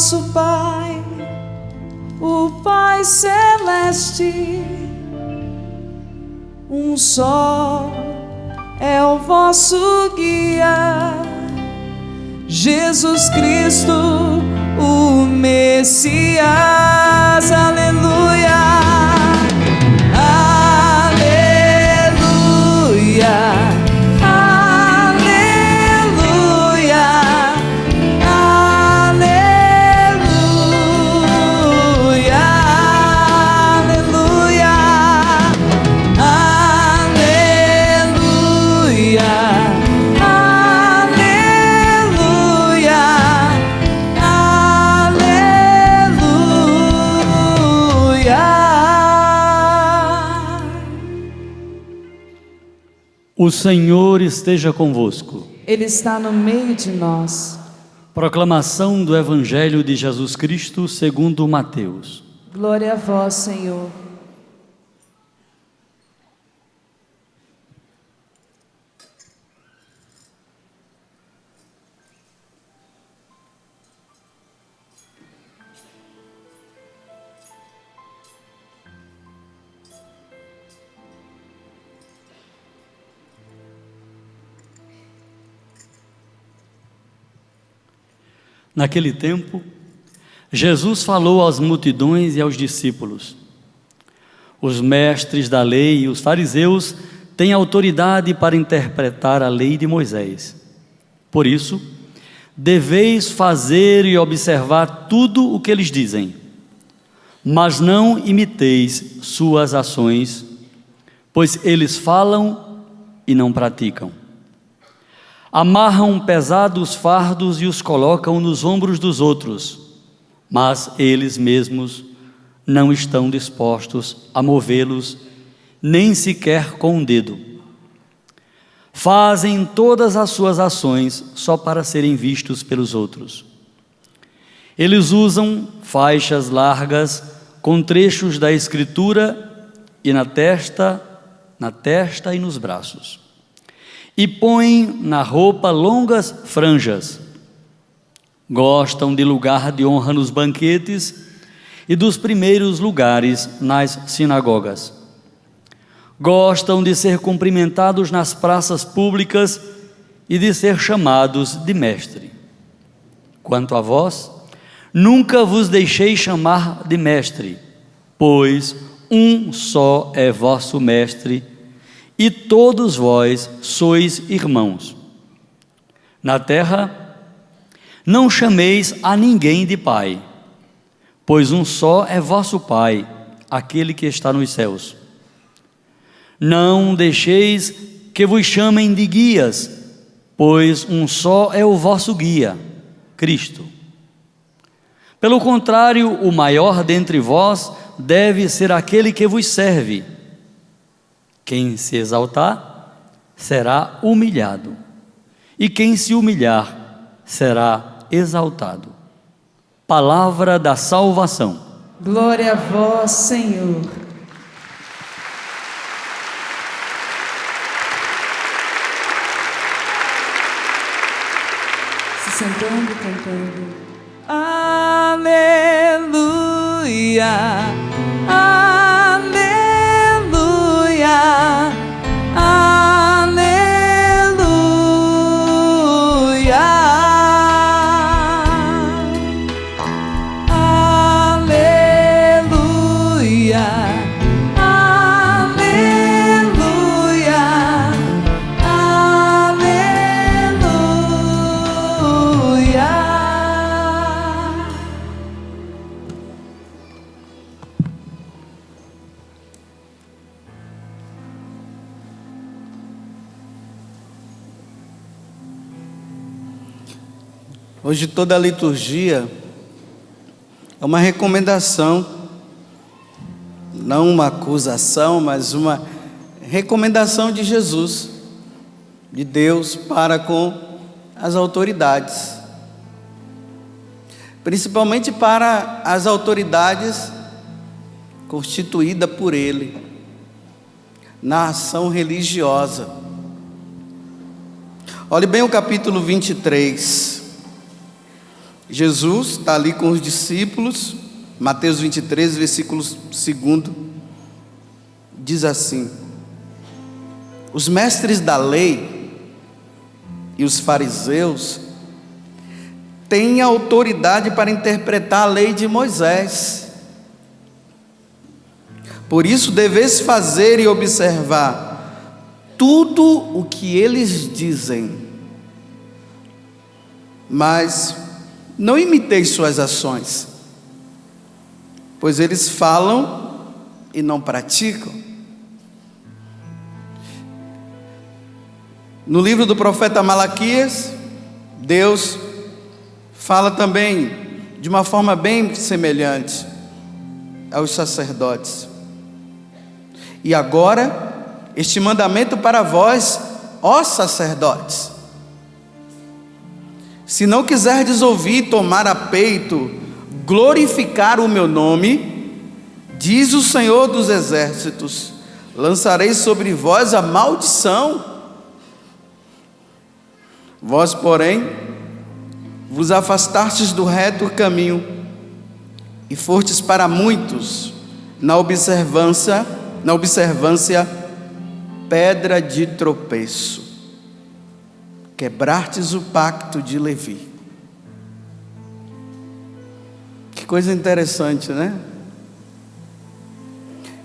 nosso Pai, o Pai Celeste. Um só é o vosso guia, Jesus Cristo, o Messias. Aleluia, aleluia. O Senhor esteja convosco. Ele está no meio de nós. Proclamação do Evangelho de Jesus Cristo segundo Mateus. Glória a vós, Senhor. Naquele tempo, Jesus falou às multidões e aos discípulos: os mestres da lei e os fariseus têm autoridade para interpretar a lei de Moisés. Por isso, deveis fazer e observar tudo o que eles dizem, mas não imiteis suas ações, pois eles falam e não praticam. Amarram pesados fardos e os colocam nos ombros dos outros, mas eles mesmos não estão dispostos a movê-los, nem sequer com um dedo. Fazem todas as suas ações só para serem vistos pelos outros. Eles usam faixas largas com trechos da Escritura e na testa e nos braços. E põem na roupa longas franjas. Gostam de lugar de honra nos banquetes e dos primeiros lugares nas sinagogas. Gostam de ser cumprimentados nas praças públicas e de ser chamados de mestre. Quanto a vós, nunca vos deixei chamar de mestre, pois um só é vosso mestre, e todos vós sois irmãos. Na terra, não chameis a ninguém de pai, pois um só é vosso Pai, aquele que está nos céus. Não deixeis que vos chamem de guias, pois um só é o vosso guia, Cristo. Pelo contrário, o maior dentre vós deve ser aquele que vos serve. Quem se exaltar será humilhado, e quem se humilhar será exaltado. Palavra da salvação. Glória a vós, Senhor. Se sentando, cantando. Aleluia. Hoje toda a liturgia é uma recomendação, não uma acusação, mas uma recomendação de Jesus, de Deus para com as autoridades, principalmente para as autoridades constituídas por Ele na ação religiosa. Olhe bem o capítulo 23. Jesus está ali com os discípulos, Mateus 23, versículo 2, diz assim: os mestres da lei e os fariseus têm autoridade para interpretar a lei de Moisés. Por isso deveis fazer e observar tudo o que eles dizem, mas não imiteis suas ações, pois eles falam e não praticam. No livro do profeta Malaquias, Deus fala também de uma forma bem semelhante aos sacerdotes. E agora, este mandamento para vós, ó sacerdotes: se não quiserdes ouvir e tomar a peito, glorificar o meu nome, diz o Senhor dos exércitos, lançarei sobre vós a maldição. Vós, porém, vos afastastes do reto caminho e fostes para muitos na observância pedra de tropeço. Quebrastes o pacto de Levi. Que coisa interessante, né?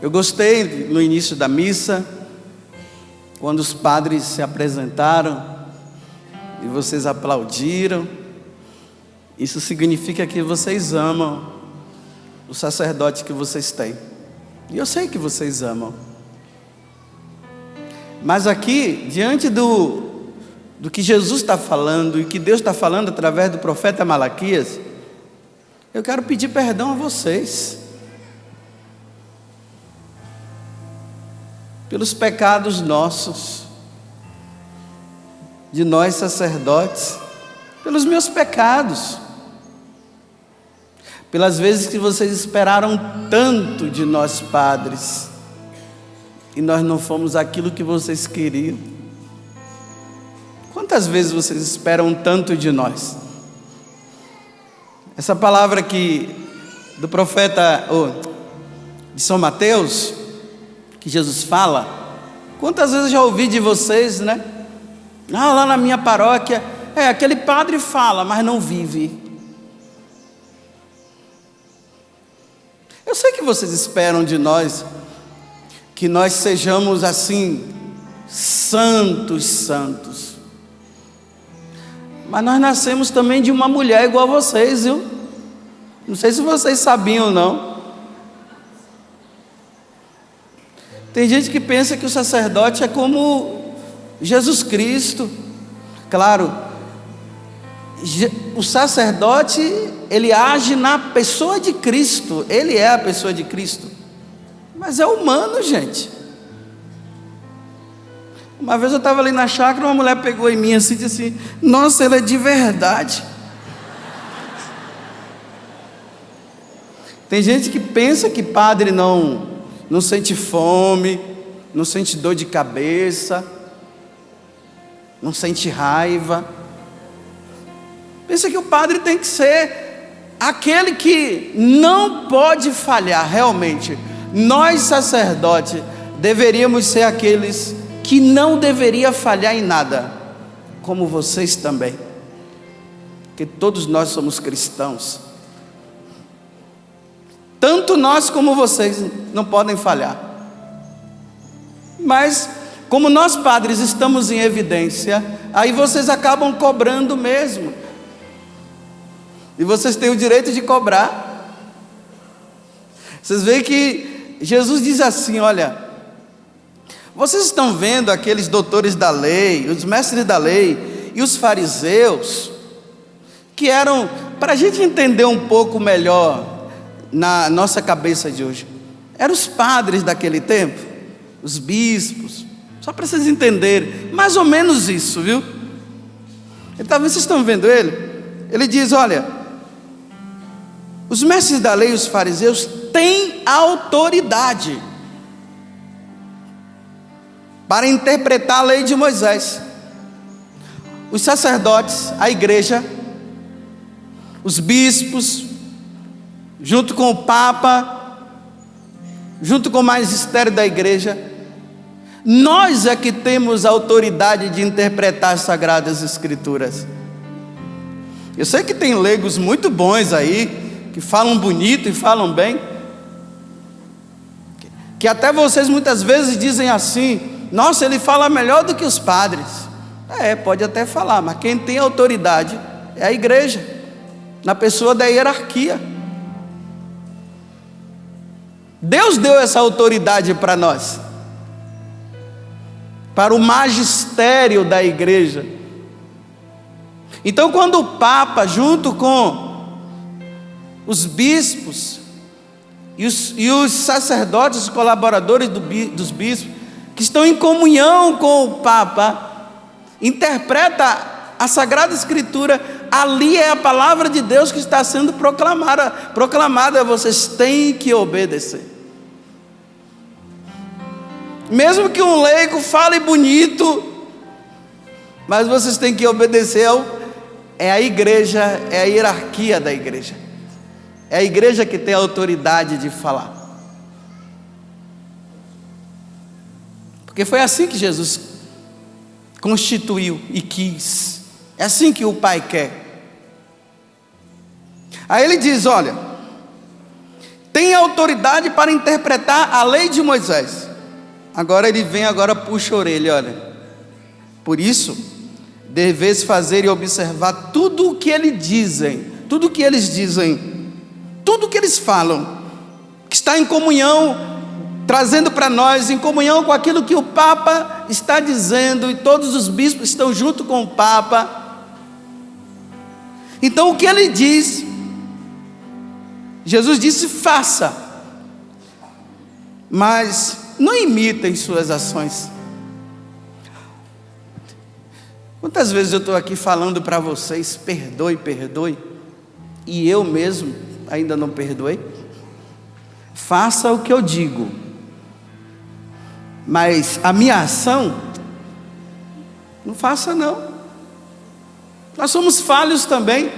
Eu gostei no início da missa, quando os padres se apresentaram e vocês aplaudiram. Isso significa que vocês amam o sacerdote que vocês têm. E eu sei que vocês amam. Mas aqui, diante do que Jesus está falando e que Deus está falando através do profeta Malaquias, eu quero pedir perdão a vocês pelos pecados nossos, de nós sacerdotes, pelos meus pecados, pelas vezes que vocês esperaram tanto de nós padres e nós não fomos aquilo que vocês queriam. Quantas vezes vocês esperam tanto de nós? Essa palavra aqui do profeta de São Mateus, que Jesus fala, quantas vezes eu já ouvi de vocês, né? Lá na minha paróquia, aquele padre fala, mas não vive. Eu sei que vocês esperam de nós que nós sejamos assim, santos. Mas nós nascemos também de uma mulher igual a vocês, viu? Não sei se vocês sabiam ou não. Tem gente que pensa que o sacerdote é como Jesus Cristo. Claro, o sacerdote, ele age na pessoa de Cristo. Ele é a pessoa de Cristo. Mas é humano, gente. Uma vez eu estava ali na chácara, uma mulher pegou em mim assim e disse assim: nossa, ela é de verdade. Tem gente que pensa que padre não sente fome, não sente dor de cabeça, não sente raiva. Pensa que o padre tem que ser aquele que não pode falhar. Realmente, nós sacerdotes deveríamos ser aqueles que não deveria falhar em nada, como vocês também, porque todos nós somos cristãos. Tanto nós como vocês não podem falhar. Mas como nós padres estamos em evidência, aí vocês acabam cobrando mesmo. E vocês têm o direito de cobrar. Vocês veem que Jesus diz assim: olha, vocês estão vendo aqueles doutores da lei, os mestres da lei e os fariseus, que eram, para a gente entender um pouco melhor na nossa cabeça de hoje, eram os padres daquele tempo, os bispos, só para vocês entenderem, mais ou menos isso, viu? Então, vocês estão vendo ele diz: olha, os mestres da lei e os fariseus têm autoridade para interpretar a lei de Moisés. Os sacerdotes, a igreja, os bispos, junto com o Papa, junto com o magistério da igreja. Nós é que temos a autoridade de interpretar as Sagradas Escrituras. Eu sei que tem leigos muito bons aí, que falam bonito e falam bem, que até vocês muitas vezes dizem assim: nossa, ele fala melhor do que os padres. Pode até falar, mas quem tem autoridade é a igreja, na pessoa da hierarquia. Deus deu essa autoridade para nós, para o magistério da igreja. Então, quando o Papa, junto com os bispos e os sacerdotes, os colaboradores dos bispos, que estão em comunhão com o Papa, interpreta a Sagrada Escritura, ali é a palavra de Deus que está sendo proclamada. Vocês têm que obedecer. Mesmo que um leigo fale bonito, mas vocês têm que obedecer é a igreja, é a hierarquia da igreja. É a igreja que tem a autoridade de falar. Porque foi assim que Jesus constituiu e quis. É assim que o Pai quer. Aí ele diz: olha, tem autoridade para interpretar a lei de Moisés. Agora ele vem, puxa a orelha, olha. Por isso, deveis fazer e observar tudo o que eles dizem, tudo o que eles dizem, tudo o que eles falam, que está em comunhão, trazendo para nós, em comunhão com aquilo que o Papa está dizendo, e todos os bispos estão junto com o Papa. Então o que ele diz, Jesus disse: faça, mas não imitem suas ações. Quantas vezes eu estou aqui falando para vocês: perdoe, perdoe, e eu mesmo ainda não perdoei? Faça o que eu digo, mas a minha ação, não faça não. Nós somos falhos também.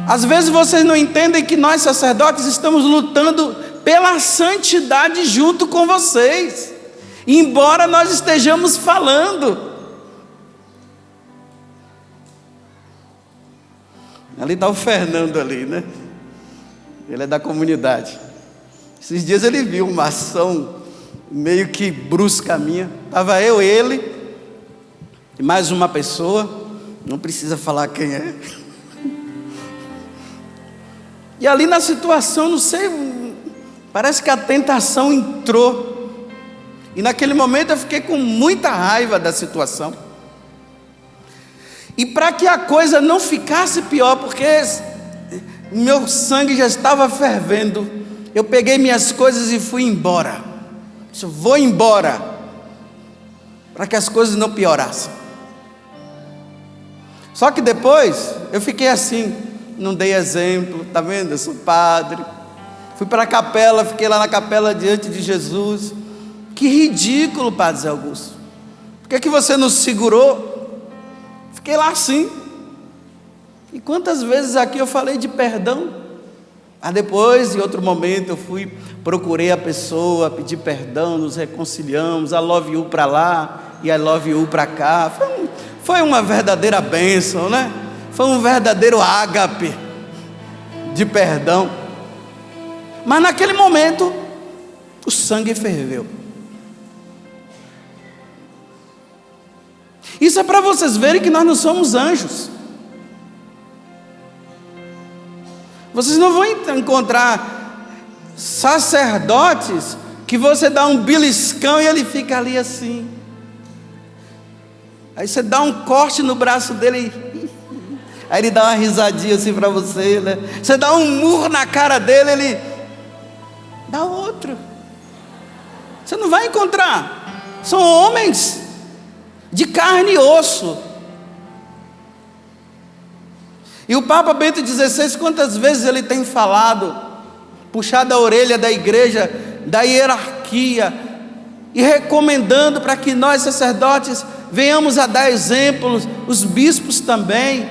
Às vezes vocês não entendem que nós sacerdotes estamos lutando pela santidade junto com vocês, embora nós estejamos falando. Ali está o Fernando ali, né? Ele é da comunidade. Esses dias ele viu uma ação meio que brusca minha. Estava eu, ele e mais uma pessoa, não precisa falar quem é. E ali na situação, não sei, parece que a tentação entrou. E naquele momento eu fiquei com muita raiva da situação. E para que a coisa não ficasse pior, porque meu sangue já estava fervendo, eu peguei minhas coisas e fui embora. Eu vou embora, para que as coisas não piorassem. Só que depois eu fiquei assim, não dei exemplo, tá vendo? Eu sou padre. Fui para a capela, fiquei lá na capela diante de Jesus. Que ridículo, Padre Zé Augusto. Por que você não segurou? Fiquei lá assim. E quantas vezes aqui eu falei de perdão? Mas depois, em outro momento, eu procurei a pessoa, pedi perdão, nos reconciliamos, I love you para lá e I love you para cá. Foi uma verdadeira bênção, né? Foi um verdadeiro ágape de perdão. Mas naquele momento, o sangue ferveu. Isso é para vocês verem que nós não somos anjos. Vocês não vão encontrar sacerdotes que você dá um beliscão e ele fica ali assim. Aí você dá um corte no braço dele, aí ele dá uma risadinha assim para você, né? Você dá um murro na cara dele, ele dá outro. Você não vai encontrar. São homens de carne e osso. E o Papa Bento XVI, quantas vezes ele tem falado, puxado a orelha da igreja, da hierarquia, e recomendando para que nós sacerdotes venhamos a dar exemplos, os bispos também.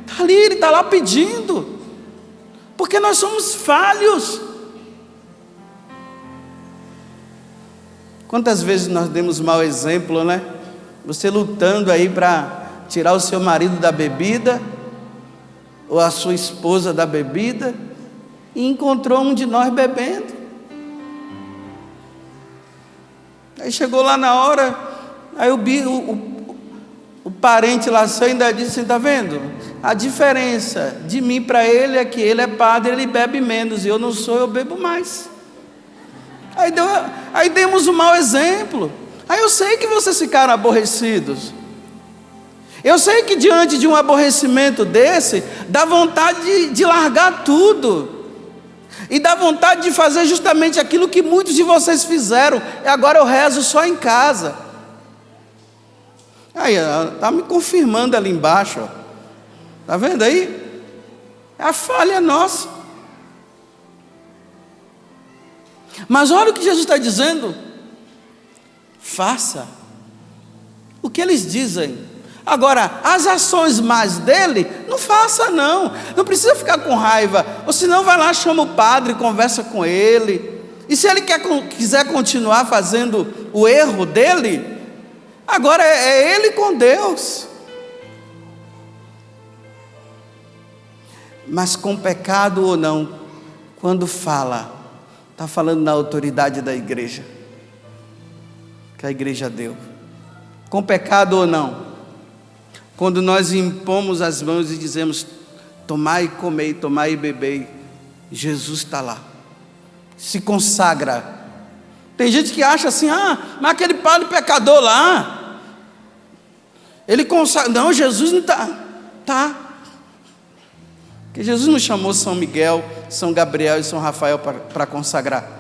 Está ali, ele está lá pedindo, porque nós somos falhos. Quantas vezes nós demos mau exemplo, né? Você lutando aí para tirar o seu marido da bebida, ou a sua esposa da bebida, e encontrou um de nós bebendo. Aí chegou lá na hora, aí o parente lá seu ainda disse assim: está vendo? A diferença de mim para ele é que ele é padre, ele bebe menos, e eu não sou, eu bebo mais. Aí demos um mau exemplo. Aí eu sei que vocês ficaram aborrecidos. Eu sei que diante de um aborrecimento desse, dá vontade de largar tudo. E dá vontade de fazer justamente aquilo que muitos de vocês fizeram. E agora eu rezo só em casa. Aí, está me confirmando ali embaixo. Está vendo aí? É a falha nossa. Mas olha o que Jesus está dizendo. Faça o que eles dizem. Agora, as ações mais dele, não faça não. Não precisa ficar com raiva. Ou senão vai lá, chama o padre, conversa com ele. E se ele quiser continuar fazendo o erro dele, agora é ele com Deus. Mas com pecado ou não, quando fala, está falando na autoridade da igreja, que a igreja deu. Com pecado ou não, quando nós impomos as mãos e dizemos: tomai e comei, tomai e bebei, Jesus está lá, se consagra. Tem gente que acha assim: mas aquele padre pecador lá, ele consagra. Não, Jesus não está. Porque Jesus não chamou São Miguel, São Gabriel e São Rafael para consagrar.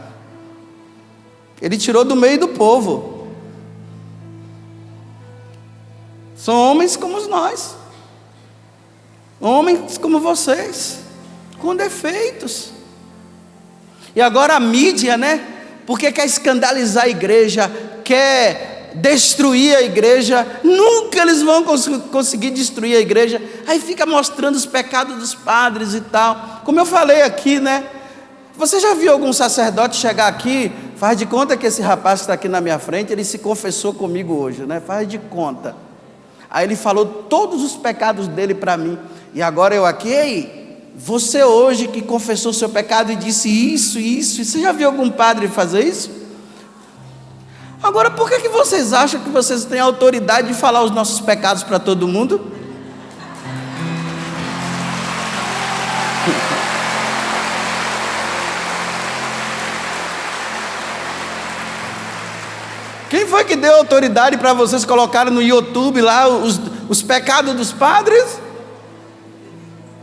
Ele tirou do meio do povo. São homens como nós, homens como vocês, com defeitos. E agora a mídia, né? Porque quer escandalizar a igreja, quer destruir a igreja. Nunca eles vão conseguir destruir a igreja. Aí fica mostrando os pecados dos padres e tal. Como eu falei aqui, né? Você já viu algum sacerdote chegar aqui? Faz de conta que esse rapaz que está aqui na minha frente, ele se confessou comigo hoje, né? Faz de conta. Aí ele falou todos os pecados dele para mim. E agora eu aqui: ei, você hoje que confessou seu pecado e disse isso, você já viu algum padre fazer isso? Agora, por que vocês acham que vocês têm autoridade de falar os nossos pecados para todo mundo? Quem foi que deu autoridade para vocês colocarem no YouTube lá os pecados dos padres?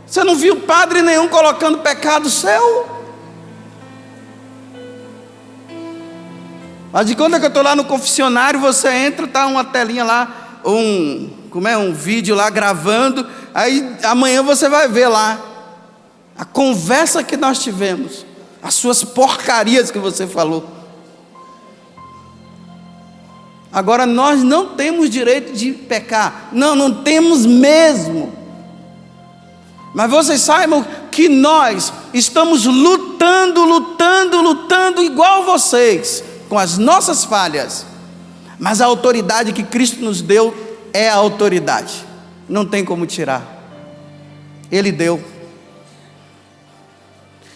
Você não viu padre nenhum colocando pecado seu? Mas de conta que eu estou lá no confessionário, você entra, está uma telinha lá, um vídeo lá gravando, aí amanhã você vai ver lá a conversa que nós tivemos, as suas porcarias que você falou. Agora nós não temos direito de pecar, não temos mesmo. Mas vocês saibam que nós estamos lutando igual vocês, com as nossas falhas. Mas a autoridade que Cristo nos deu é a autoridade, não tem como tirar. Ele deu.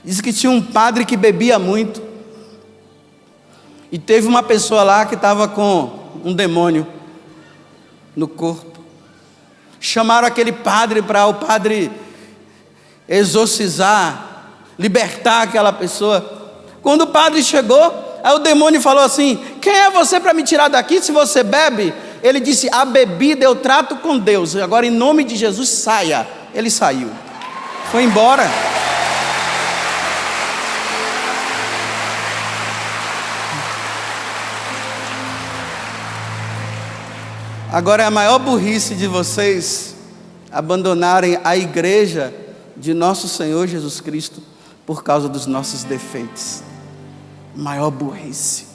Diz que tinha um padre que bebia muito, e teve uma pessoa lá que estava com um demônio no corpo. Chamaram aquele padre para o padre exorcizar, libertar aquela pessoa. Quando o padre chegou, aí o demônio falou assim: quem é você para me tirar daqui se você bebe? Ele disse: a bebida eu trato com Deus, agora em nome de Jesus saia. Ele saiu, foi embora. Agora é a maior burrice de vocês abandonarem a igreja de nosso Senhor Jesus Cristo por causa dos nossos defeitos. Maior burrice.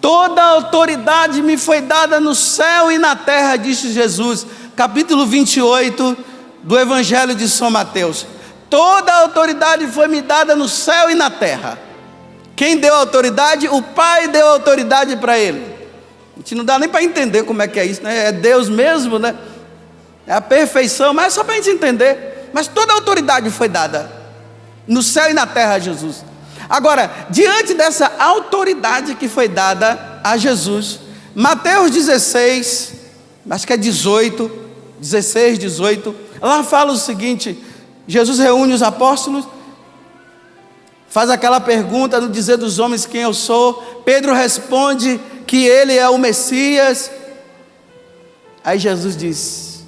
Toda a autoridade me foi dada no céu e na terra, disse Jesus. Capítulo 28 do Evangelho de São Mateus. Toda a autoridade foi me dada no céu e na terra. Quem deu a autoridade? O Pai deu a autoridade para ele. A gente não dá nem para entender como é que é isso, né? É Deus mesmo, né? É a perfeição, mas é só para a gente entender. Mas toda a autoridade foi dada no céu e na terra a Jesus. Agora, diante dessa autoridade que foi dada a Jesus, Mateus 16, acho que é 16, 18, lá fala o seguinte: Jesus reúne os apóstolos, faz aquela pergunta no dizer dos homens quem eu sou. Pedro responde que ele é o Messias. Aí Jesus diz: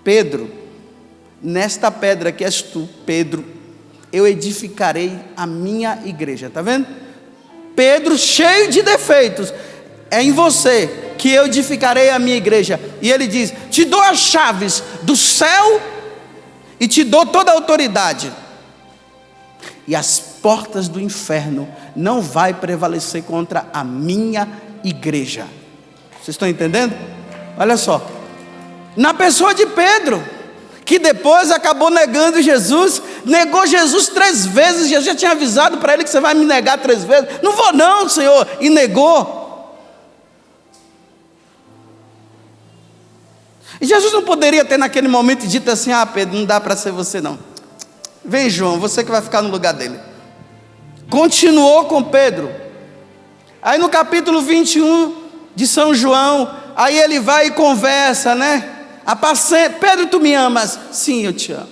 Pedro, nesta pedra que és tu, Pedro, eu edificarei a minha igreja. Está vendo? Pedro, cheio de defeitos, é em você que eu edificarei a minha igreja. E ele diz: te dou as chaves do céu e te dou toda a autoridade, e as portas do inferno não vai prevalecer contra a minha igreja. Vocês estão entendendo? Olha só, na pessoa de Pedro, que depois acabou negando Jesus, negou Jesus 3 vezes. Jesus já tinha avisado para ele que você vai me negar 3 vezes. Não vou não, Senhor, e negou. E Jesus não poderia ter naquele momento dito assim: ah, Pedro, não dá para ser você não, vem João, você que vai ficar no lugar dele. Continuou com Pedro. Aí no capítulo 21 de São João, aí ele vai e conversa, né? Pedro, tu me amas? Sim, eu te amo.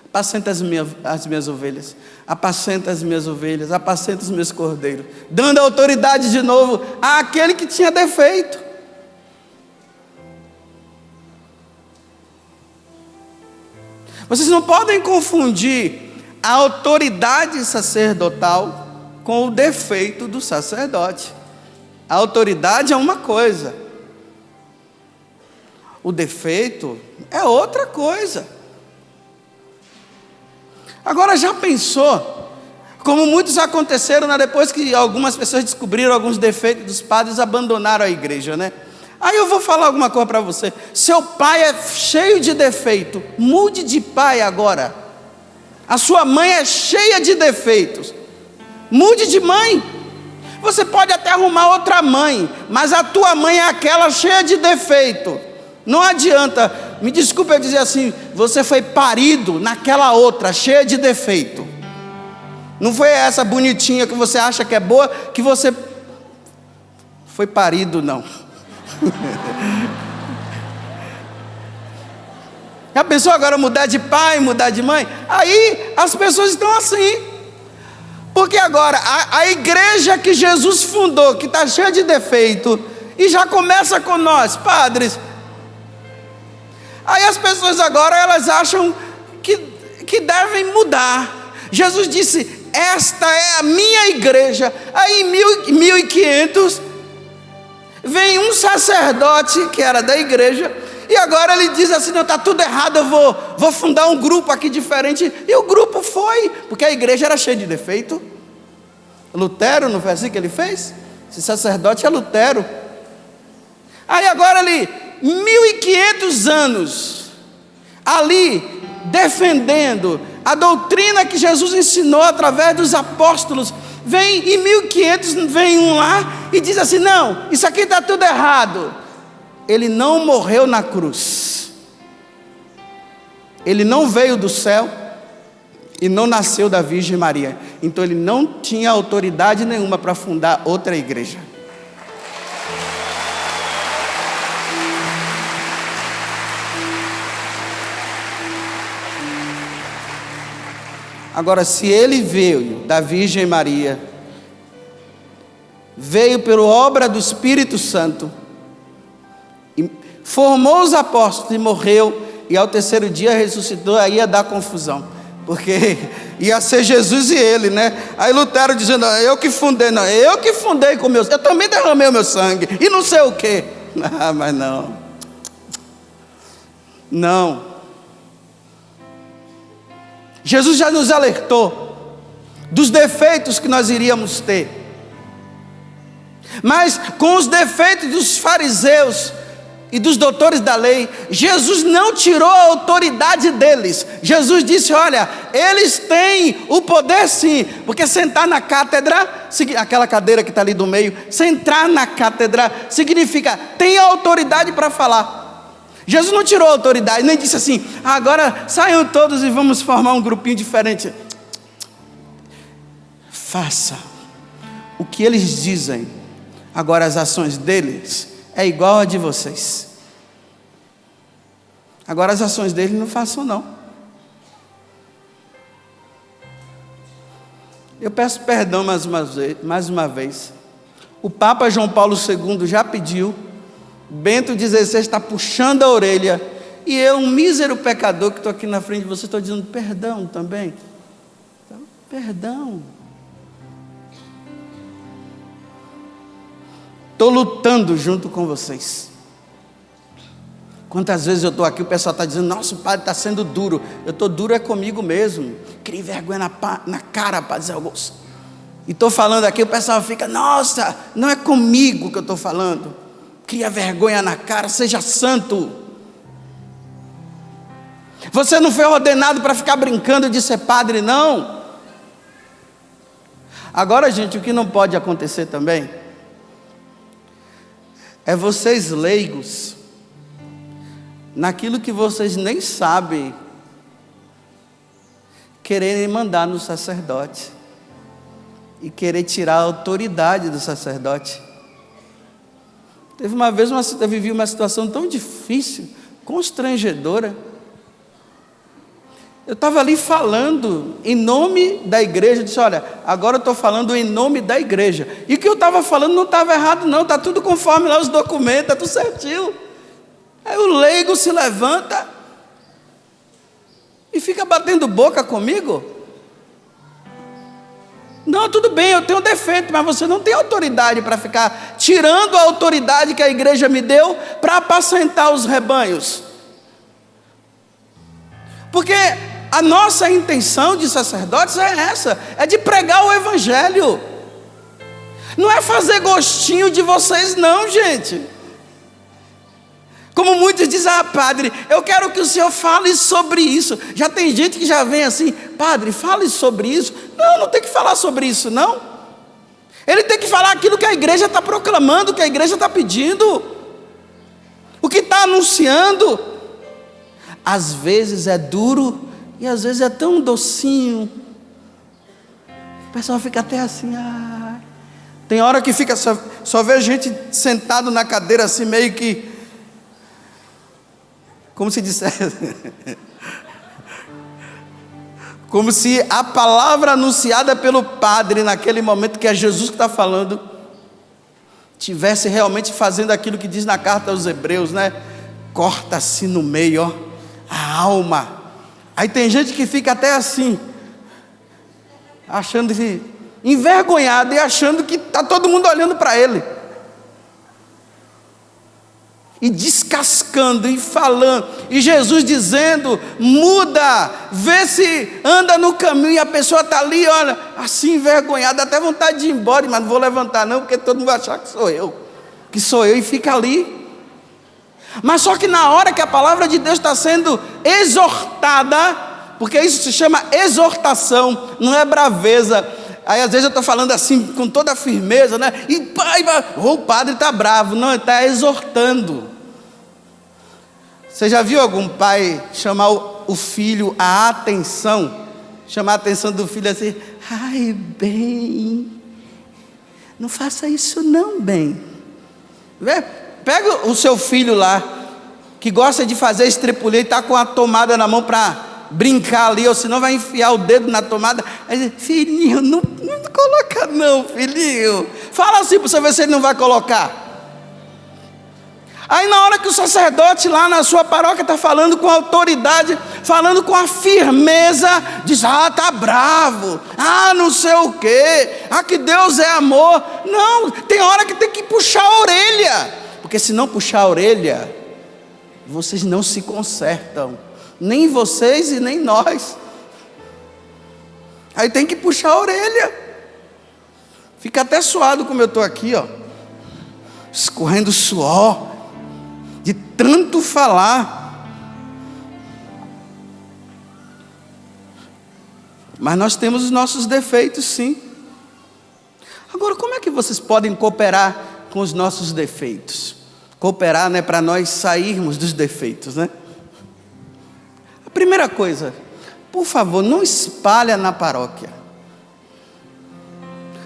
Apacenta as minhas ovelhas. Apacenta as minhas ovelhas. Apacenta os meus cordeiros. Dando autoridade de novo àquele que tinha defeito. Vocês não podem confundir a autoridade sacerdotal com o defeito do sacerdote. A autoridade é uma coisa, o defeito é outra coisa. Agora, já pensou como muitos aconteceram, né? Depois que algumas pessoas descobriram alguns defeitos dos padres, abandonaram a igreja, né? Aí eu vou falar alguma coisa para você. Seu pai é cheio de defeito, mude de pai agora. A sua mãe é cheia de defeitos, mude de mãe. Você pode até arrumar outra mãe, mas a tua mãe é aquela cheia de defeito. Não adianta, me desculpe eu dizer assim, você foi parido naquela outra cheia de defeito. Não foi essa bonitinha que você acha que é boa que você foi parido, não. Já pensou agora mudar de pai, mudar de mãe? Aí as pessoas estão assim. Porque agora a igreja que Jesus fundou, que está cheia de defeito, e já começa com nós, padres. Aí as pessoas agora elas acham que devem mudar. Jesus disse: esta é a minha igreja. Aí em 1500 vem um sacerdote que era da igreja, e agora ele diz assim: não, está tudo errado, eu vou fundar um grupo aqui diferente. E o grupo foi, porque a igreja era cheia de defeito. Lutero, não foi assim que ele fez? Esse sacerdote é Lutero. Aí agora ali, 1500 anos, ali, defendendo a doutrina que Jesus ensinou através dos apóstolos. Vem em 1500, vem um lá e diz assim: não, isso aqui está tudo errado. Ele não morreu na cruz, ele não veio do céu e não nasceu da Virgem Maria, então ele não tinha autoridade nenhuma para fundar outra igreja. Agora, se ele veio da Virgem Maria, veio por obra do Espírito Santo, formou os apóstolos e morreu, e ao terceiro dia ressuscitou, aí ia dar confusão, porque ia ser Jesus e ele, né? Aí Lutero dizendo: eu que fundei, não, eu que fundei com meus, eu também derramei o meu sangue, e não sei o quê. Ah, mas não. Jesus já nos alertou dos defeitos que nós iríamos ter. Mas com os defeitos dos fariseus e dos doutores da lei, Jesus não tirou a autoridade deles. Jesus disse: olha, eles têm o poder sim, porque sentar na cátedra, aquela cadeira que está ali do meio, sentar na cátedra significa tem autoridade para falar. Jesus não tirou a autoridade, nem disse assim: agora saiam todos e vamos formar um grupinho diferente. Faça o que eles dizem, agora as ações deles é igual a de vocês. Agora as ações dele não façam não. Eu peço perdão mais uma vez. O Papa João Paulo II já pediu. Bento XVI está puxando a orelha. E eu, um mísero pecador que estou aqui na frente de vocês, estou dizendo perdão também. Perdão. Estou lutando junto com vocês. Quantas vezes eu estou aqui, o pessoal está dizendo: nossa, o padre está sendo duro. Eu estou duro é comigo mesmo. Crie vergonha na cara, Padre Zé Augusto. E estou falando aqui, o pessoal fica: nossa, não é comigo que eu estou falando. Cria vergonha na cara, seja santo. Você não foi ordenado para ficar brincando de ser padre, não. Agora, gente, o que não pode acontecer também é vocês leigos, naquilo que vocês nem sabem, quererem mandar no sacerdote e querer tirar a autoridade do sacerdote. Teve uma vez, eu vivi uma situação tão difícil, constrangedora. Eu estava ali falando em nome da igreja. Eu disse: olha, agora eu estou falando em nome da igreja. E o que eu estava falando não estava errado não, está tudo conforme lá os documentos, está tudo certinho. Aí o leigo se levanta e fica batendo boca comigo. Não, tudo bem, eu tenho defeito, mas você não tem autoridade para ficar tirando a autoridade que a igreja me deu para apacentar os rebanhos. Porque a nossa intenção de sacerdotes é essa, é de pregar o evangelho. Não é fazer gostinho de vocês não, gente. Como muitos dizem: ah, padre, eu quero que o senhor fale sobre isso. Já tem gente que já vem assim: padre, fale sobre isso. Não, não tem que falar sobre isso não. Ele tem que falar aquilo que a igreja está proclamando, que a igreja está pedindo, o que está anunciando. Às vezes é duro e às vezes é tão docinho. O pessoal fica até assim: ah. Tem hora que fica só vê gente sentado na cadeira assim, meio que, como se dissesse, como se a palavra anunciada pelo padre naquele momento, que é Jesus que está falando, tivesse realmente fazendo aquilo que diz na carta aos Hebreus, né? Corta-se no meio, ó, a alma. Aí tem gente que fica até assim, achando que envergonhado e achando que está todo mundo olhando para ele. E descascando e falando, e Jesus dizendo: muda, vê se anda no caminho, e a pessoa está ali, olha, assim envergonhada, até vontade de ir embora, mas não vou levantar não, porque todo mundo vai achar que sou eu, e fica ali. Mas só que na hora que a palavra de Deus está sendo exortada, porque isso se chama exortação, não é braveza. Aí às vezes eu estou falando assim com toda a firmeza, né? E pai, o padre está bravo. Não, ele está exortando. Você já viu algum pai chamar o filho à atenção? Chamar a atenção do filho assim: ai, bem, não faça isso não, bem. Pega o seu filho lá, que gosta de fazer estripulia e está com a tomada na mão para brincar ali, ou senão vai enfiar o dedo na tomada. Aí diz: filhinho, não coloca não, filhinho. Fala assim para você ver se ele não vai colocar. Aí na hora que o sacerdote lá na sua paróquia está falando com autoridade, falando com a firmeza, diz: ah, está bravo, ah, não sei o quê, ah, que Deus é amor. Não, tem hora que tem que puxar a orelha, porque se não puxar a orelha, vocês não se consertam, nem vocês e nem nós. Aí tem que puxar a orelha. Fica até suado como eu estou aqui, ó. escorrendo suor, de tanto falar. Mas nós temos os nossos defeitos, sim. Agora, como é que vocês podem cooperar com os nossos defeitos? Cooperar, né, para nós sairmos dos defeitos, né? A primeira coisa, por favor, não espalha na paróquia.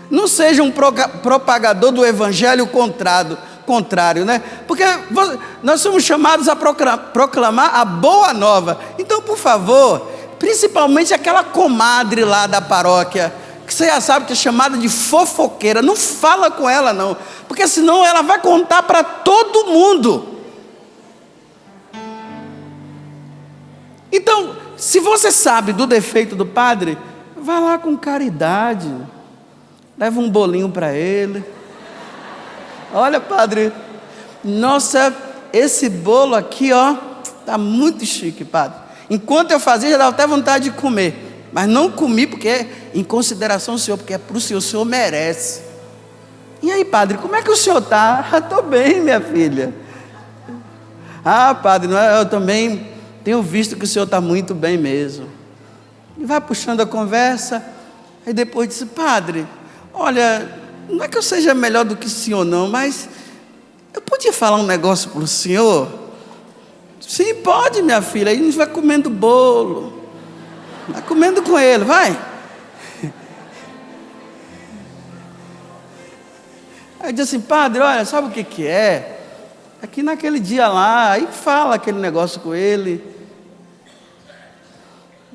Não seja um propagador do evangelho contrário, né? Porque nós somos chamados a proclamar a boa nova. Então, por favor, principalmente aquela comadre lá da paróquia, que você já sabe que é chamada de fofoqueira, não fala com ela não, porque senão ela vai contar para todo mundo. Então, se você sabe do defeito do padre, vá lá com caridade, leva um bolinho para ele. Olha, padre, nossa, esse bolo aqui, ó, tá muito chique, padre. Enquanto eu fazia, já dava até vontade de comer, mas não comi porque é em consideração ao senhor, porque é para o senhor merece. E aí, padre, como é que o senhor está? Estou bem, minha filha. Ah, padre, eu também tenho visto que o senhor está muito bem mesmo. E vai puxando a conversa, aí depois disse, padre, olha, não é que eu seja melhor do que o senhor não, mas eu podia falar um negócio para o senhor? Sim, pode, minha filha. Aí a gente vai comendo bolo, vai comendo com ele, vai. Aí diz assim, padre, olha, sabe o que é? Aqui naquele dia lá, aí fala aquele negócio com ele.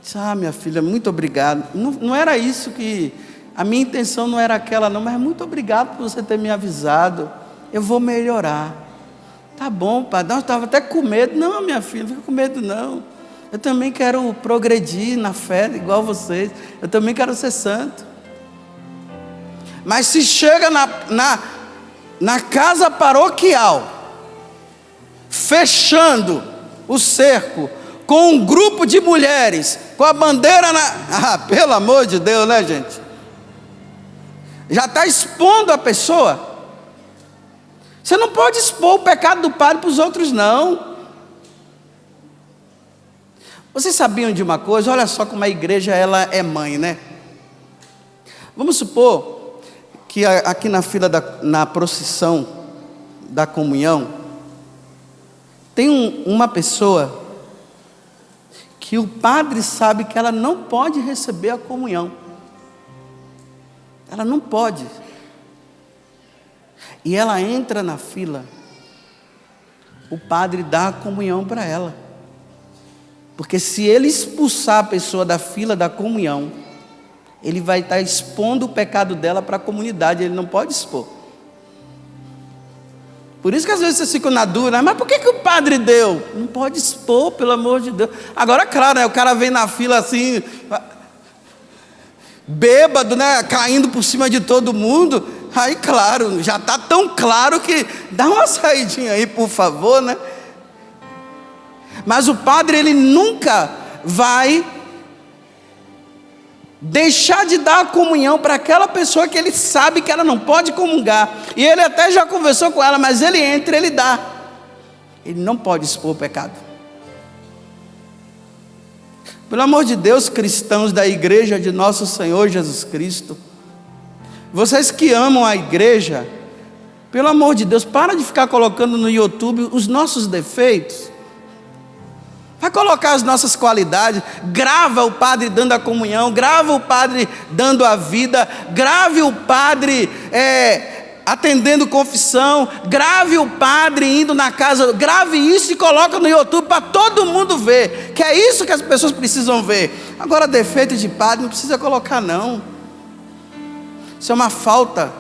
Diz, minha filha, muito obrigado. Não era isso que... A minha intenção não era aquela não, mas muito obrigado por você ter me avisado. Eu vou melhorar. Tá bom, padre. Eu estava até com medo. Não, minha filha, não fica com medo não. Eu também quero progredir na fé, igual vocês. Eu também quero ser santo. Mas se chega na casa paroquial, fechando o cerco, com um grupo de mulheres, com a bandeira na... pelo amor de Deus, né, gente? Já está expondo a pessoa. Você não pode expor o pecado do padre para os outros, não. Vocês sabiam de uma coisa? Olha só como a igreja ela é mãe, né? Vamos supor que aqui na fila na procissão da comunhão tem uma pessoa que o padre sabe que ela não pode receber a comunhão. Ela não pode. E ela entra na fila. O padre dá a comunhão para ela. Porque se ele expulsar a pessoa da fila da comunhão, ele vai estar expondo o pecado dela para a comunidade. Ele não pode expor. Por isso que às vezes vocês ficam na dúvida, mas por que o padre deu? Não pode expor, pelo amor de Deus. Agora, claro, né, o cara vem na fila assim... bêbado, né, caindo por cima de todo mundo, aí claro, já está tão claro que dá uma saidinha aí, por favor, né? Mas o padre, ele nunca vai deixar de dar a comunhão para aquela pessoa que ele sabe que ela não pode comungar, e ele até já conversou com ela, mas ele entra, ele dá. Ele não pode expor o pecado. Pelo amor de Deus, cristãos da igreja de nosso Senhor Jesus Cristo, vocês que amam a igreja, pelo amor de Deus, para de ficar colocando no YouTube os nossos defeitos. Vai colocar as nossas qualidades. Grava o padre dando a comunhão, grava o padre dando a vida, grave o padre atendendo confissão, grave o padre indo na casa, grave isso e coloca no YouTube para todo mundo ver, que é isso que as pessoas precisam ver. Agora, defeito de padre não precisa colocar não. Isso é uma falta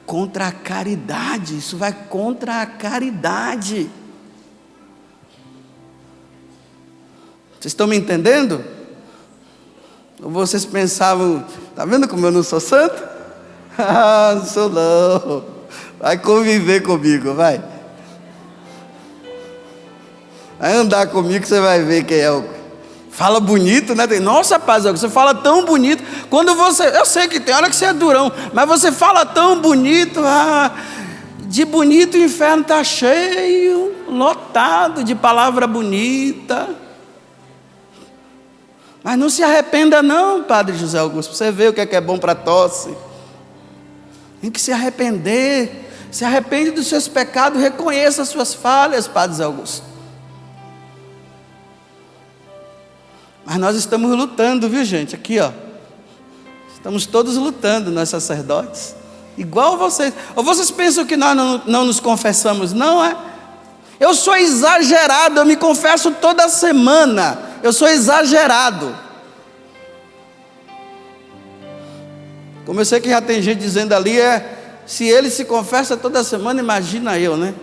contra a caridade. Isso vai contra a caridade. Vocês estão me entendendo? Ou vocês pensavam, tá vendo como eu não sou santo? Não sou não. Vai conviver comigo, vai. Vai andar comigo que você vai ver quem é o... Fala bonito, né? Nossa, rapaz, você fala tão bonito. Quando você... Eu sei que tem hora que você é durão, mas você fala tão bonito. De bonito o inferno está cheio, lotado de palavra bonita. Mas não se arrependa não, Padre José Augusto, para você ver o que é bom para tosse. Tem que se arrepender. Se arrepende dos seus pecados, reconheça as suas falhas, Padre José Augusto. Mas nós estamos lutando, viu gente? Aqui ó, estamos todos lutando, nós sacerdotes. Igual vocês. Ou vocês pensam que nós não nos confessamos? Não é? Eu sou exagerado, eu me confesso toda semana. Eu sou exagerado. Como eu sei que já tem gente dizendo ali, se ele se confessa toda semana, imagina eu, né?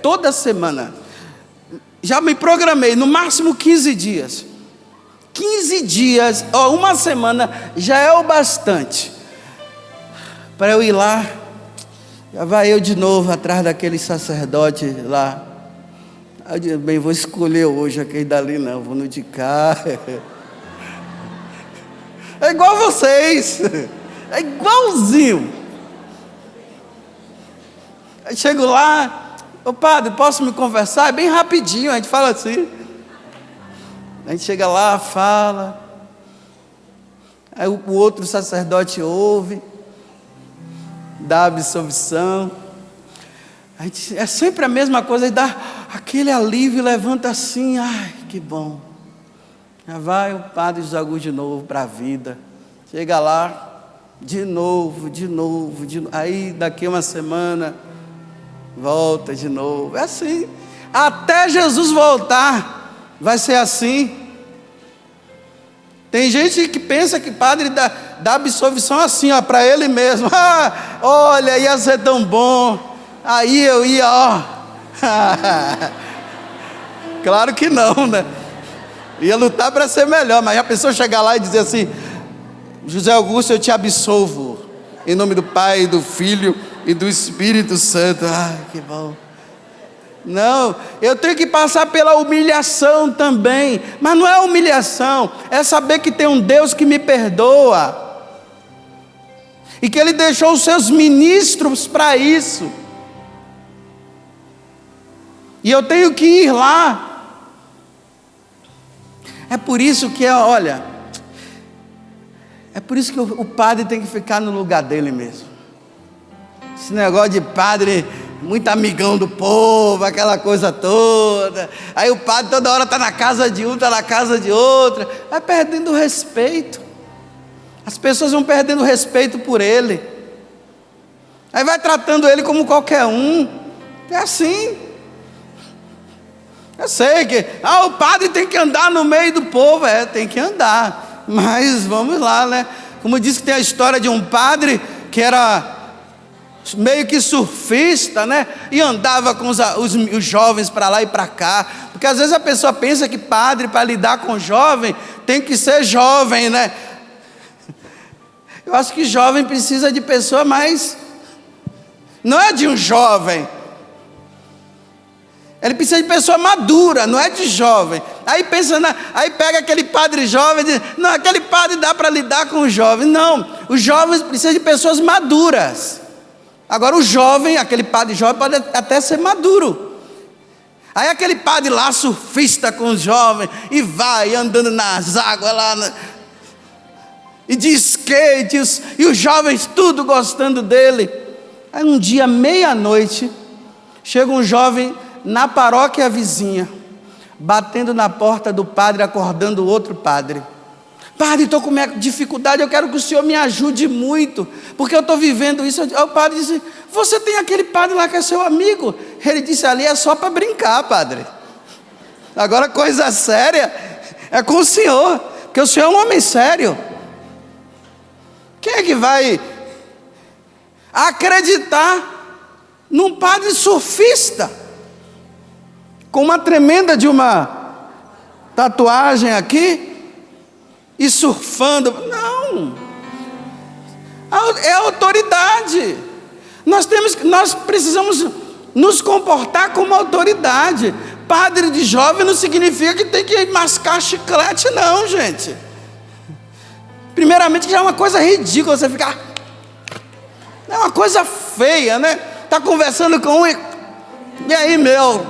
Toda semana. Já me programei, no máximo 15 dias. 15 dias, uma semana já é o bastante para eu ir lá. Já vai eu de novo atrás daquele sacerdote lá. Eu digo, bem, vou escolher hoje aquele dali não, vou no de cá. É igual vocês, é igualzinho. Aí chego lá, ô padre, posso me conversar? É bem rapidinho, a gente fala assim. A gente chega lá, fala, aí o outro sacerdote ouve, dá absolvição. A gente, é sempre a mesma coisa, e dá aquele alívio, levanta assim, ai, que bom. Já vai o Padre José Augusto de novo para a vida. Chega lá, de novo. Aí daqui uma semana, volta de novo. É assim, até Jesus voltar. Vai ser assim. Tem gente que pensa que padre dá absolvição assim, ó, para ele mesmo. Olha, ia ser tão bom. Aí eu ia, ó. Claro que não, né? Ia lutar para ser melhor, mas a pessoa chegar lá e dizer assim: José Augusto, eu te absolvo, em nome do Pai, do Filho e do Espírito Santo. Ai, que bom. Não, eu tenho que passar pela humilhação também, mas não é humilhação, é saber que tem um Deus que me perdoa, e que Ele deixou os seus ministros para isso, e eu tenho que ir lá. É por isso que, olha, é por isso que o padre tem que ficar no lugar dele mesmo. Esse negócio de padre muito amigão do povo, aquela coisa toda. Aí o padre toda hora está na casa de um, está na casa de outra. Vai perdendo o respeito. As pessoas vão perdendo o respeito por ele. Aí vai tratando ele como qualquer um. É assim. Eu sei que o padre tem que andar no meio do povo. Tem que andar. Mas vamos lá, né? Como diz que tem a história de um padre que era meio que surfista, né? E andava com os jovens para lá e para cá. Porque às vezes a pessoa pensa que padre, para lidar com jovem, tem que ser jovem, né? Eu acho que jovem precisa de pessoa mais... Não é de um jovem. Ele precisa de pessoa madura, não é de jovem. Aí pensa, aí pega aquele padre jovem e diz: não, aquele padre dá para lidar com o jovem. Não, os jovens precisam de pessoas maduras. Agora o jovem, aquele padre jovem pode até ser maduro. Aí aquele padre lá surfista com os jovens, e vai andando nas águas lá, e de skate, e os jovens tudo gostando dele. Aí um dia, meia-noite, chega um jovem na paróquia vizinha, batendo na porta do padre, acordando o outro padre. Padre, estou com dificuldade, eu quero que o senhor me ajude muito, porque eu estou vivendo isso. Aí o padre disse: você tem aquele padre lá que é seu amigo. Ele disse: ali é só para brincar, padre. Agora coisa séria é com o senhor, porque o senhor é um homem sério. Quem é que vai acreditar num padre surfista, com uma tremenda de uma tatuagem aqui, e surfando? Não, é autoridade. Nós precisamos nos comportar como autoridade. Padre de jovem não significa que tem que mascar chiclete, não, gente. Primeiramente, que já é uma coisa ridícula você ficar É uma coisa feia, né? Tá conversando com um e aí, meu?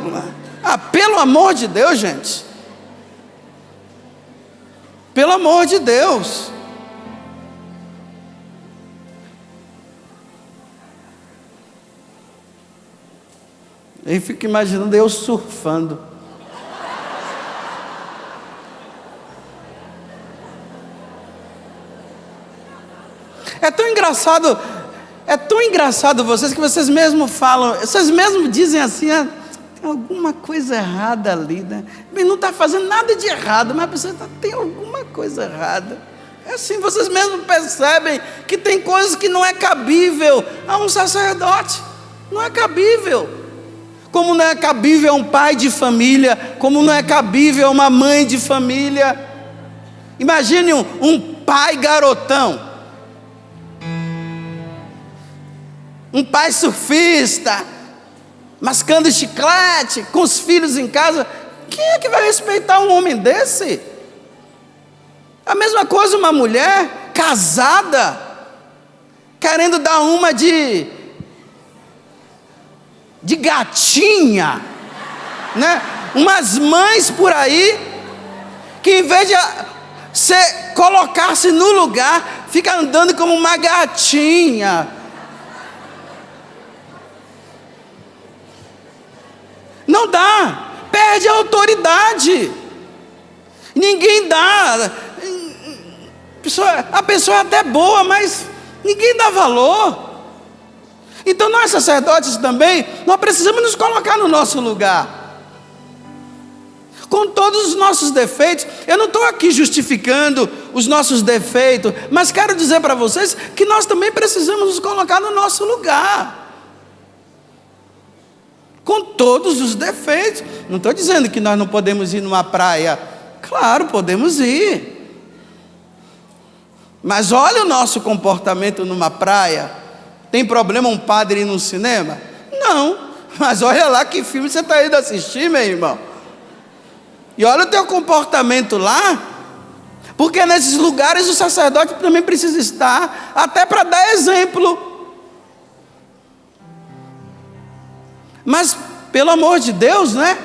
Ah, pelo amor de Deus, gente. Pelo amor de Deus. Eu fico imaginando eu surfando. É tão engraçado vocês, que vocês mesmos falam, vocês mesmos dizem assim, ah, tem alguma coisa errada ali, né? Bem, não está fazendo nada de errado, mas a pessoa tem alguma coisa errada. É assim, vocês mesmos percebem que tem coisas que não é cabível a um sacerdote. Não é cabível. Como não é cabível a um pai de família, como não é cabível a uma mãe de família. Imagine um pai garotão. Um pai surfista, mascando chiclete, com os filhos em casa. Quem é que vai respeitar um homem desse? A mesma coisa uma mulher casada, querendo dar uma de gatinha, né? Umas mães por aí, que em vez de colocar-se no lugar, fica andando como uma gatinha. Não dá, perde a autoridade. Ninguém dá. A pessoa é até boa, mas ninguém dá valor. Então nós sacerdotes também, nós precisamos nos colocar no nosso lugar. Com todos os nossos defeitos. Eu não estou aqui justificando os nossos defeitos, mas quero dizer para vocês que nós também precisamos nos colocar no nosso lugar. Com todos os defeitos. Não estou dizendo que nós não podemos ir numa praia. Claro, podemos ir. Mas olha o nosso comportamento numa praia. Tem problema um padre ir no cinema? Não. Mas olha lá que filme você está indo assistir, meu irmão. E olha o teu comportamento lá. Porque nesses lugares o sacerdote também precisa estar, até para dar exemplo. Mas, pelo amor de Deus, né?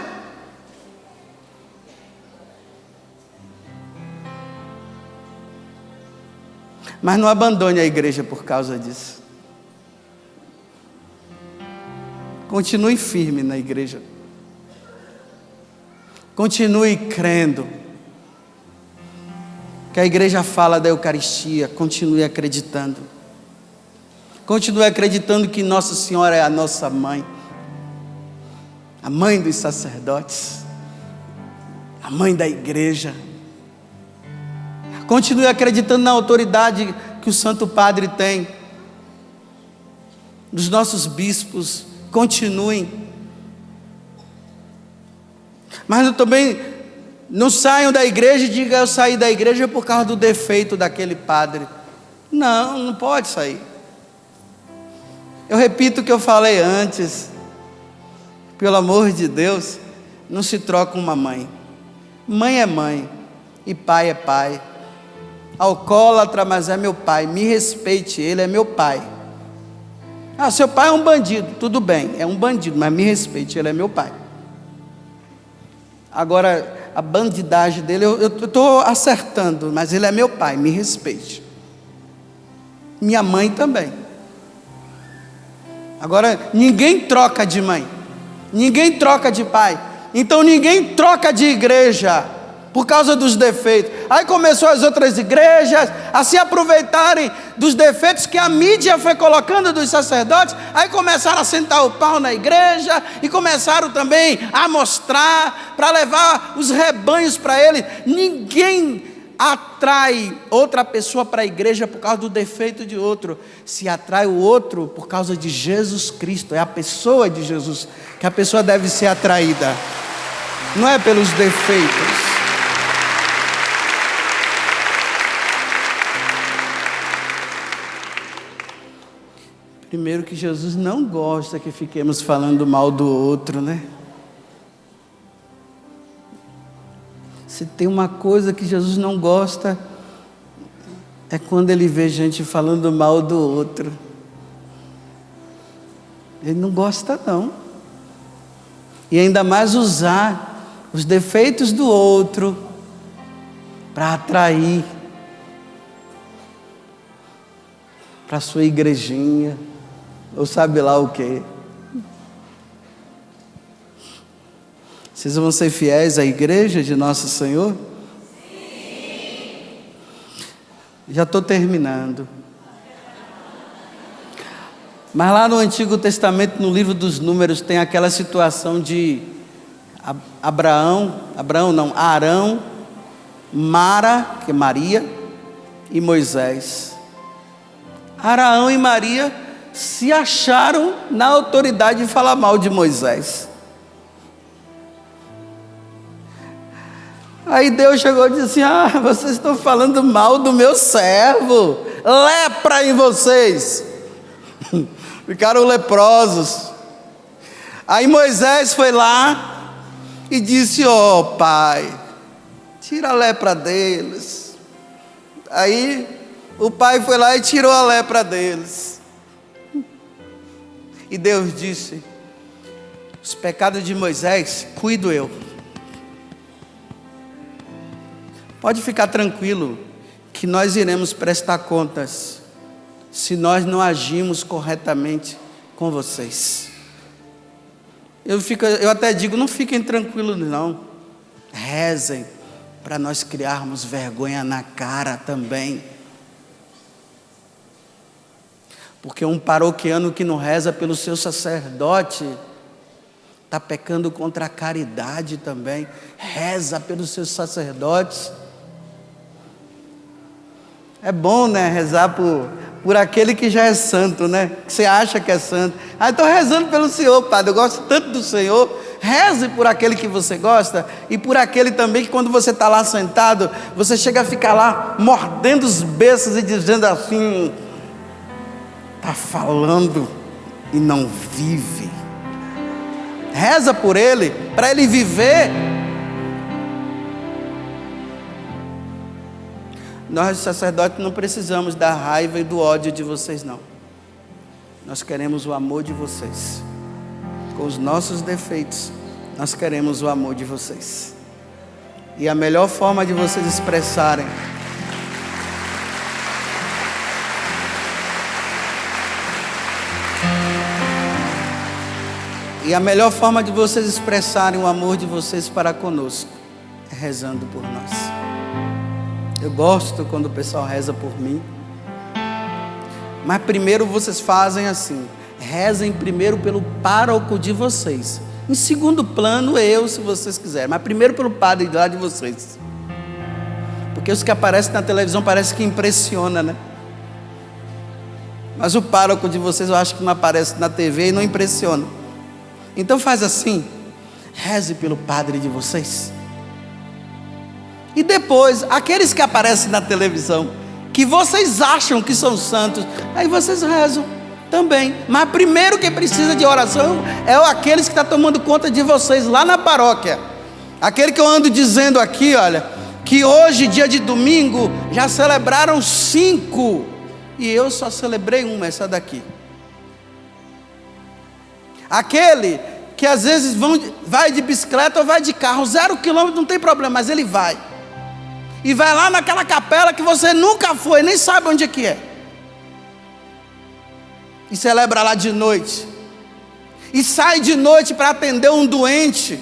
Mas não abandone a igreja por causa disso. Continue firme na igreja. Continue crendo. Que a igreja fala da Eucaristia. Continue acreditando. Continue acreditando que Nossa Senhora é a nossa mãe. A mãe dos sacerdotes, a mãe da igreja. Continue acreditando na autoridade que o Santo Padre tem, dos nossos bispos. Continuem. Mas também não saiam da igreja e digam: eu saí da igreja por causa do defeito daquele padre. Não, não pode sair. Eu repito o que eu falei antes. Pelo amor de Deus, não se troca uma mãe. Mãe é mãe e pai é pai. Alcoólatra, mas é meu pai. Me respeite, ele é meu pai. Ah, seu pai é um bandido. Tudo bem, é um bandido, mas me respeite, ele é meu pai. Agora, a bandidagem dele, eu estou acertando, mas ele é meu pai, me respeite. Minha mãe também. Agora, ninguém troca de mãe. Ninguém troca de pai. Então ninguém troca de igreja por causa dos defeitos. Aí começou as outras igrejas a se aproveitarem dos defeitos que a mídia foi colocando dos sacerdotes. Aí começaram a sentar o pau na igreja e começaram também a mostrar, para levar os rebanhos para eles. Ninguém atrai outra pessoa para a igreja por causa do defeito de outro. Se atrai o outro por causa de Jesus Cristo. É a pessoa de Jesus que a pessoa deve ser atraída, não é pelos defeitos. Primeiro, que Jesus não gosta que fiquemos falando mal do outro, né? Se tem uma coisa que Jesus não gosta, é quando ele vê gente falando mal do outro. Ele não gosta não. E ainda mais usar os defeitos do outro para atrair para a sua igrejinha, ou sabe lá o quê. Vocês vão ser fiéis à igreja de Nosso Senhor? Sim. Já estou terminando. Mas lá no Antigo Testamento, no livro dos Números, tem aquela situação de Arão, Mara, que é Maria, e Moisés. Arão e Maria se acharam na autoridade de falar mal de Moisés. Aí Deus chegou e disse assim: vocês estão falando mal do meu servo, lepra em vocês. Ficaram leprosos. Aí Moisés foi lá e disse: Pai, tira a lepra deles. Aí o pai foi lá e tirou a lepra deles. E Deus disse: os pecados de Moisés cuido eu. Pode ficar tranquilo que nós iremos prestar contas se nós não agimos corretamente com vocês. Eu até digo, não fiquem tranquilos não. Rezem para nós criarmos vergonha na cara também. Porque um paroquiano que não reza pelo seu sacerdote está pecando contra a caridade também. Reza pelos seus sacerdotes. É bom, né, rezar por aquele que já é santo, né? Que você acha que é santo. Estou rezando pelo Senhor, Padre, eu gosto tanto do Senhor. Reze por aquele que você gosta e por aquele também que quando você está lá sentado, você chega a ficar lá mordendo os beiços e dizendo assim: está falando e não vive. Reza por ele, para ele viver. Nós, sacerdotes, não precisamos da raiva e do ódio de vocês, não. Nós queremos o amor de vocês. Com os nossos defeitos, nós queremos o amor de vocês. E a melhor forma de vocês expressarem o amor de vocês para conosco é rezando por nós. Eu gosto quando o pessoal reza por mim. Mas primeiro vocês fazem assim: rezem primeiro pelo pároco de vocês. Em segundo plano, eu, se vocês quiserem. Mas primeiro pelo padre lá de vocês. Porque os que aparecem na televisão parece que impressiona, né? Mas o pároco de vocês eu acho que não aparece na TV e não impressiona. Então faz assim: reze pelo padre de vocês. E depois, aqueles que aparecem na televisão, que vocês acham que são santos, aí vocês rezam também. Mas primeiro que precisa de oração é aqueles que estão tomando conta de vocês lá na paróquia. Aquele que eu ando dizendo aqui, olha, que hoje, dia de domingo, já celebraram 5, e eu só celebrei uma, essa daqui. Aquele que às vezes vai de bicicleta ou vai de carro, 0 quilômetro, não tem problema, mas ele vai. E vai lá naquela capela que você nunca foi, nem sabe onde é que é. E celebra lá de noite. E sai de noite para atender um doente.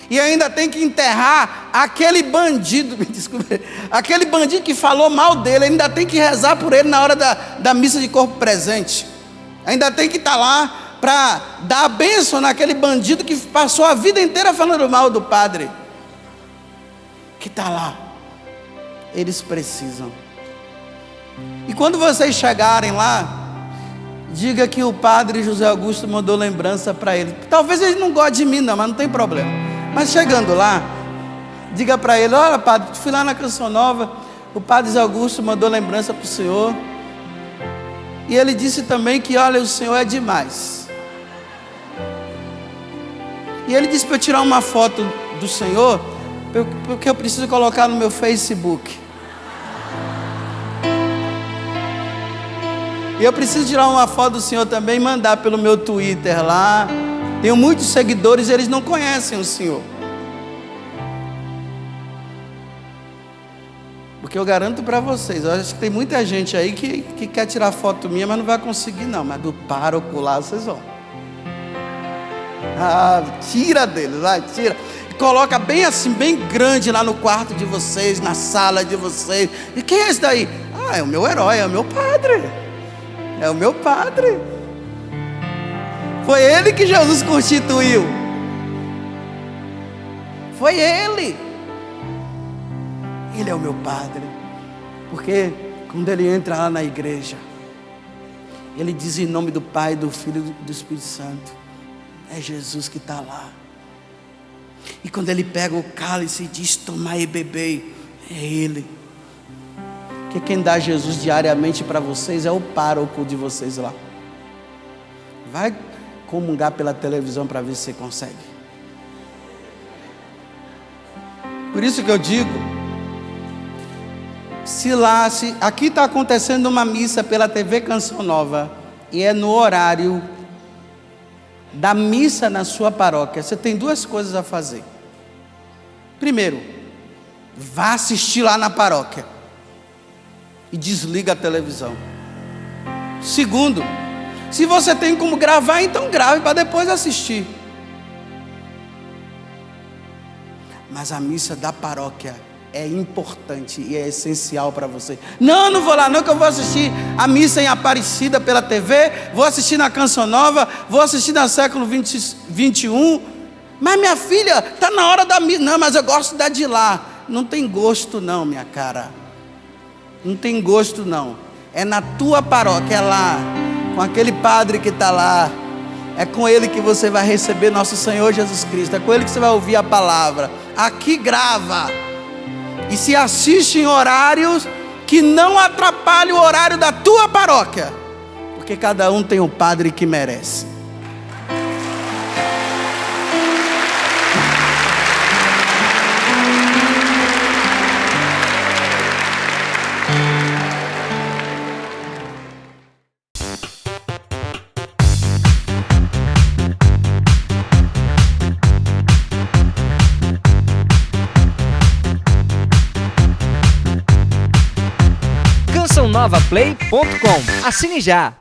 E ainda tem que enterrar aquele bandido, me desculpe, aquele bandido que falou mal dele, ainda tem que rezar por ele na hora da missa de corpo presente. Ainda tem que estar lá para dar a bênção naquele bandido que passou a vida inteira falando mal do padre. Que está lá. Eles precisam. E quando vocês chegarem lá, diga que o padre José Augusto mandou lembrança para ele. Talvez ele não goste de mim não, mas não tem problema. Mas chegando lá, diga para ele: olha, padre, fui lá na Canção Nova, o padre José Augusto mandou lembrança para o senhor. E ele disse também que, olha, o senhor é demais. E ele disse para eu tirar uma foto do senhor, porque eu preciso colocar no meu Facebook. E eu preciso tirar uma foto do senhor também e mandar pelo meu Twitter lá. Tenho muitos seguidores, eles não conhecem o senhor. Porque eu garanto para vocês, eu acho que tem muita gente aí que quer tirar foto minha, mas não vai conseguir não. Mas do pároco lá vocês vão. Ah, tira deles, vai, tira. Coloca bem assim, bem grande lá no quarto de vocês, na sala de vocês. E quem é esse daí? Ah, é o meu herói, é o meu padre. É o meu padre. Foi ele que Jesus constituiu. Foi ele. Ele é o meu padre. Porque quando ele entra lá na igreja, ele diz em nome do Pai, do Filho e do Espírito Santo. É Jesus que está lá. E quando ele pega o cálice e diz: tomai e bebei, é ele. Porque quem dá Jesus diariamente para vocês é o pároco de vocês lá. Vai comungar pela televisão para ver se você consegue. Por isso que eu digo, se aqui está acontecendo uma missa pela TV Canção Nova, e é no horário da missa na sua paróquia, você tem duas coisas a fazer. Primeiro, vá assistir lá na paróquia e desliga a televisão. Segundo, se você tem como gravar, então grave para depois assistir. Mas a missa da paróquia é importante e é essencial para você. Não vou lá não, que eu vou assistir a missa em Aparecida pela TV, vou assistir na Canção Nova, vou assistir na Século 21. Mas minha filha, está na hora da missa. Não, mas eu gosto da de lá. Não tem gosto não, minha cara. Não tem gosto não. É na tua paróquia, é lá, com aquele padre que está lá. É com ele que você vai receber nosso Senhor Jesus Cristo. É com ele que você vai ouvir a palavra. Aqui grava. E se assiste em horários que não atrapalhem o horário da tua paróquia. Porque cada um tem o padre que merece. CançãoNovaPlay.com. Assine já!